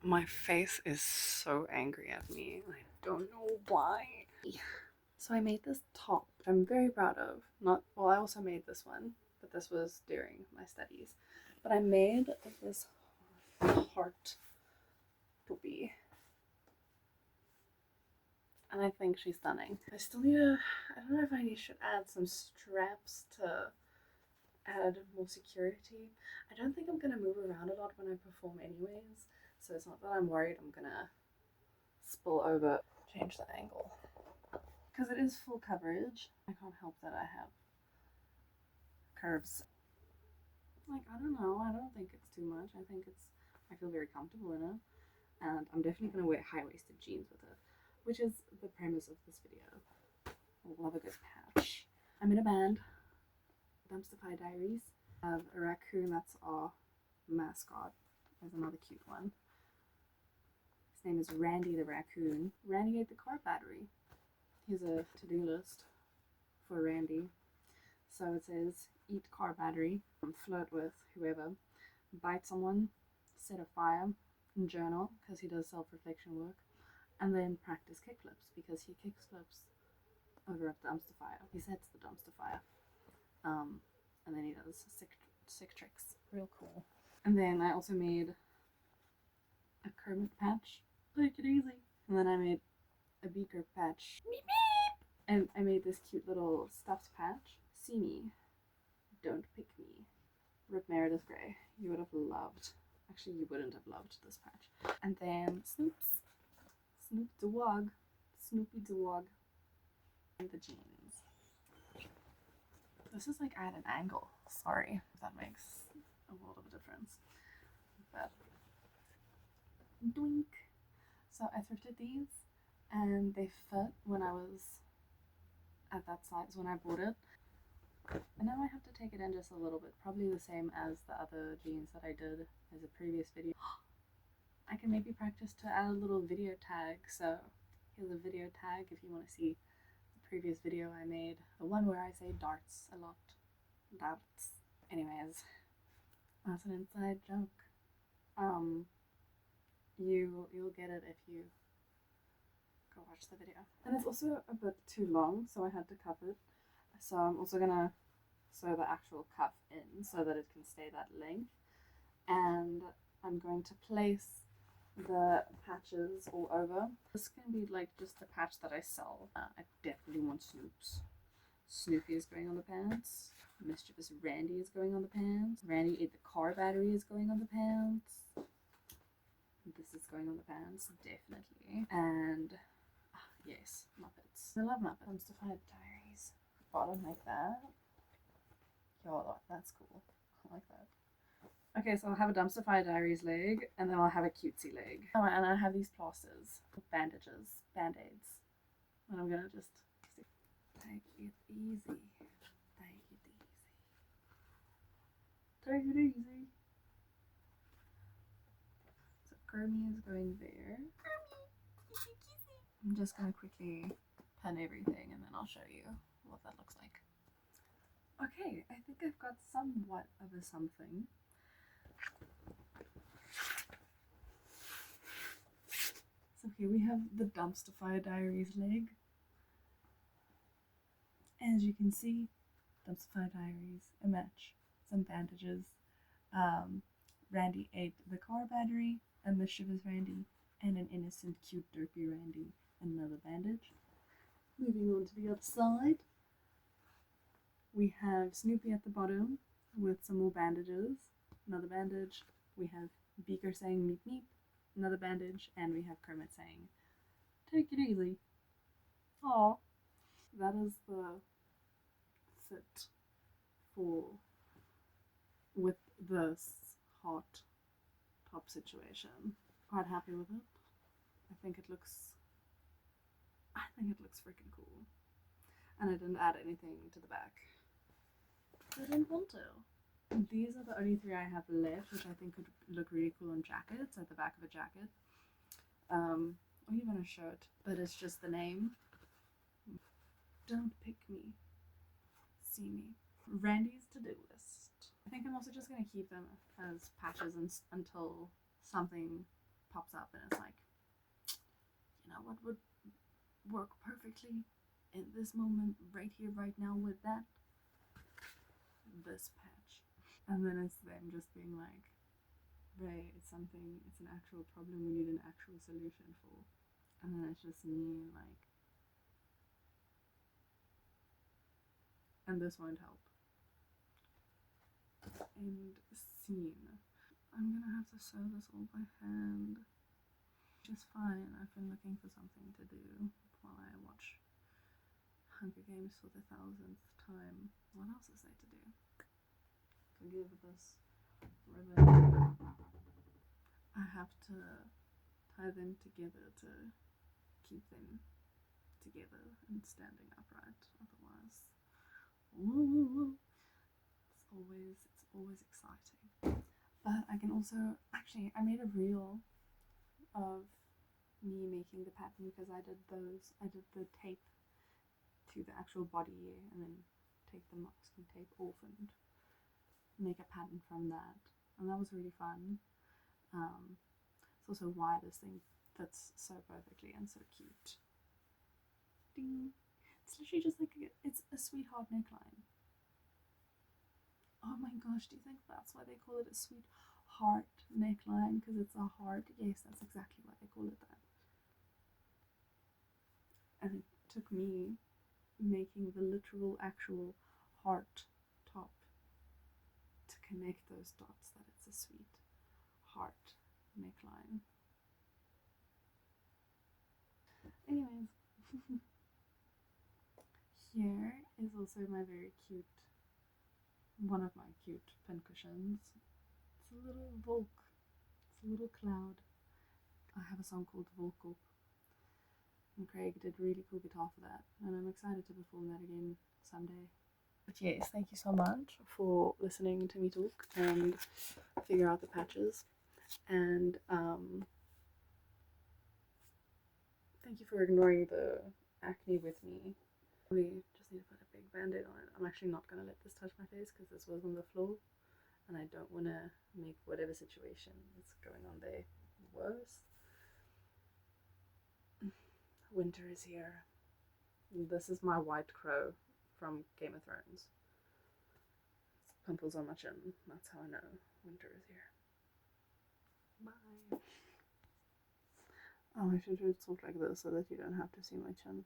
My face is so angry at me. I don't know why. So I made this top I'm very proud of. Not well, I also made this one, but this was during my studies. But I made this heart toppy. And I think she's stunning. I still need I don't know if I should add some straps to add more security. I don't think I'm gonna move around a lot when I perform anyways, so it's not that I'm worried I'm gonna spill over. Change the angle. Because it is full coverage, I can't help that I have curves. Like, I don't know, I don't think it's too much. I feel very comfortable in it. And I'm definitely gonna wear high-waisted jeans with it, which is the premise of this video. I love a good patch. I'm in a band, Dumpster Diaries. I have a raccoon, that's our mascot. There's another cute one. His name is Randy the raccoon. Randy ate the car battery. Here's a to-do list for Randy. So it says, eat car battery, flirt with whoever, bite someone, set a fire, journal, because he does self-reflection work, and then practice kickflips, because he kickflips over at the dumpster fire. He sets the dumpster fire. And then he does sick tricks. Real cool. And then I also made a Kermit patch. Take it easy. And then I made a beaker patch. Meep, meep. And I made this cute little stuffed patch. See me. Don't pick me. Rip Meredith Grey. You would have loved. Actually, you wouldn't have loved this patch. And then Snoops. Snoop Dogg. Snoopy Dogg. And the jeans. This is like at an angle. Sorry if that makes a world of a difference. But doink. So I thrifted these and they fit when I was at that size when I bought it. And now I have to take it in just a little bit. Probably the same as the other jeans that I did as a previous video. I can maybe practice to add a little video tag. So here's a video tag if you want to see previous video I made, the one where I say darts a lot. Darts. Anyways, that's an inside joke. You'll get it if you go watch the video. And it's also a bit too long, so I had to cuff it. So I'm also gonna sew the actual cuff in so that it can stay that length. And I'm going to place the patches all over. This can be like just the patch that I sell. I definitely want Snoops. Snoopy is going on the pants. Mischievous Randy is going on the pants. Randy ate the car battery is going on the pants. This is going on the pants, definitely. And yes, Muppets. I love Muppets. Dumpster Diaries. Bottom like that. Yo, that's cool. I like that. Okay, so I'll have a Dumpster Diaries leg, and then I'll have a cutesy leg. Oh, and I have these plasters, bandages, band-aids. And I'm gonna just take it easy. Take it easy. Take it easy. So Kermie is going there. Kermie, kissy kissy. I'm just gonna quickly pen everything, and then I'll show you what that looks like. Okay, I think I've got somewhat of a something. So here we have the Dumpster Diaries leg. As you can see, Dumpster Diaries, a match, some bandages. Randy ate the car battery, a mischievous Randy, and an innocent, cute, derpy Randy, and another bandage. Moving on to the other side, we have Snoopy at the bottom with some more bandages, another bandage. We have Beaker saying meep meep, another bandage, and we have Kermit saying, take it easy. Aww. That is the fit for with this hot top situation. Quite happy with it. I think it looks freaking cool. And I didn't add anything to the back. I didn't want to. These are the only three I have left, which I think could look really cool on jackets, at the back of a jacket. Or even a shirt, but it's just the name. Don't pick me. See me. Randy's to-do list. I think I'm also just going to keep them as patches until something pops up and it's like, you know what would work perfectly in this moment, right here, right now, with that? This patch. And then it's them just being like, right, it's something, it's an actual problem we need an actual solution for. And then it's just me like, and this won't help. End scene. I'm gonna have to sew this all by hand, which is fine. I've been looking for something to do while I watch Hunger Games for the 1000th time. What else is there to do? Forgive this ribbon. I have to tie them together to keep them together and standing upright. Otherwise, ooh, it's always exciting. But I can also, actually, I made a reel of me making the pattern because I did the tape to the actual body and then take the masking tape off and make a pattern from that, and that was really fun. It's also why this thing fits so perfectly and so cute. Ding. It's literally just like it's a sweetheart neckline. Oh my gosh, do you think that's why they call it a sweetheart neckline? Because it's a heart? Yes, that's exactly why they call it that. And it took me making the literal actual heart top to connect those dots that it's a sweet heart neckline. Anyways, here is also my very cute, one of my cute pincushions. It's a little Volk, it's a little cloud. I have a song called Volk, and Craig did really cool guitar for that, and I'm excited to perform that again someday. But yes, thank you so much for listening to me talk and figure out the patches, and thank you for ignoring the acne with me. We just need to put a big band-aid on it. I'm actually not going to let this touch my face because this was on the floor and I don't want to make whatever situation is going on there worse. Winter is here. This is my white crow from Game of Thrones. It's pimples on my chin. That's how I know winter is here. Bye. Oh, I should have talked like this so that you don't have to see my chin.